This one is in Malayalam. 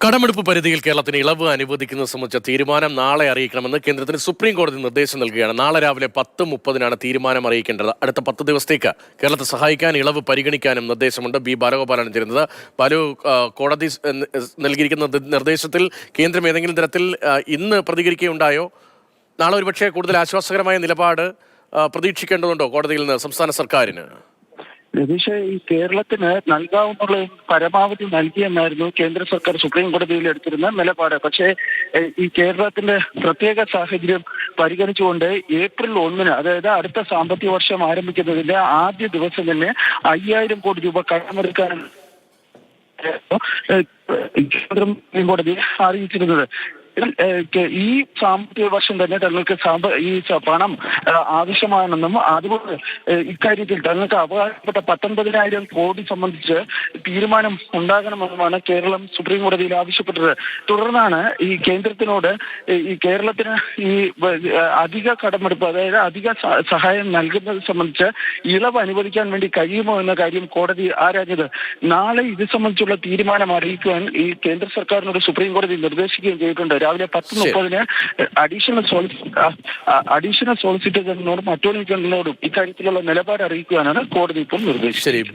കടമെടുപ്പ് പരിധിയിൽ കേരളത്തിന് ഇളവ് അനുവദിക്കുന്നത് സംബന്ധിച്ച തീരുമാനം നാളെ അറിയിക്കണമെന്ന് കേന്ദ്രത്തിന് സുപ്രീം കോടതി നിർദ്ദേശം നൽകുകയാണ്. നാളെ രാവിലെ 10:30 തീരുമാനം അറിയിക്കേണ്ടത്. അടുത്ത 10 ദിവസത്തേക്ക് കേരളത്തെ സഹായിക്കാൻ ഇളവ് പരിഗണിക്കാനും നിർദ്ദേശമുണ്ട്. ബി ബാലഗോപാലാണ് ചേരുന്നത്. ബാലു, കോടതി നൽകിയിരിക്കുന്ന നിർദ്ദേശത്തിൽ കേന്ദ്രം ഏതെങ്കിലും തരത്തിൽ ഇന്ന് പ്രതികരിക്കുകയുണ്ടായോ? നാളെ ഒരുപക്ഷെ കൂടുതൽ ആശ്വാസകരമായ നിലപാട് പ്രതീക്ഷിക്കേണ്ടതുണ്ടോ കോടതിയിൽ നിന്ന് സംസ്ഥാന സർക്കാരിന്? രതീഷ്, ഈ കേരളത്തിന് നൽകാവുന്ന പരമാവധി നൽകിയെന്നായിരുന്നു കേന്ദ്ര സർക്കാർ സുപ്രീം കോടതിയിൽ എടുത്തിരുന്ന നിലപാട്. പക്ഷേ ഈ കേരളത്തിന്റെ പ്രത്യേക സാഹചര്യം പരിഗണിച്ചുകൊണ്ട് ഏപ്രിൽ 1-ന്, അതായത് അടുത്ത സാമ്പത്തിക വർഷം ആരംഭിക്കുന്നതിന്റെ ആദ്യ ദിവസം തന്നെ 5000 കോടി രൂപ കടമെടുക്കാൻ സുപ്രീം കോടതി അറിയിച്ചിരുന്നത്. ഈ സാമ്പത്തിക വർഷം തന്നെ തങ്ങൾക്ക് ഈ പണം ആവശ്യമാണെന്നും അതുകൊണ്ട് ഇക്കാര്യത്തിൽ തങ്ങൾക്ക് അവകാശപ്പെട്ട 19,000 കോടി സംബന്ധിച്ച് തീരുമാനം ഉണ്ടാകണമെന്നുമാണ് കേരളം സുപ്രീം കോടതിയിൽ ആവശ്യപ്പെട്ടത്. തുടർന്നാണ് ഈ കേന്ദ്രത്തിനോട് ഈ കേരളത്തിന് ഈ അധിക കടമെടുപ്പ്, അതായത് അധിക സഹായം നൽകുന്നത് സംബന്ധിച്ച് ഇളവ് അനുവദിക്കാൻ വേണ്ടി കഴിയുമോ എന്ന കാര്യം കോടതി ആരാഞ്ഞത്. നാളെ ഇത് സംബന്ധിച്ചുള്ള തീരുമാനം അറിയിക്കുവാൻ ഈ കേന്ദ്ര സർക്കാരിനോട് സുപ്രീം കോടതി നിർദ്ദേശിക്കുകയും ചെയ്തിട്ടുണ്ട്. രാവിലെ 10:30 അഡീഷണൽ സോളിസിറ്റർ ജനറലിനോടും അറ്റോർണി ജനറലിനോടും ഇക്കാര്യത്തിലുള്ള നിലപാട് അറിയിക്കുവാനാണ് കോടതി ഇപ്പോൾ നിർദ്ദേശിച്ചത്.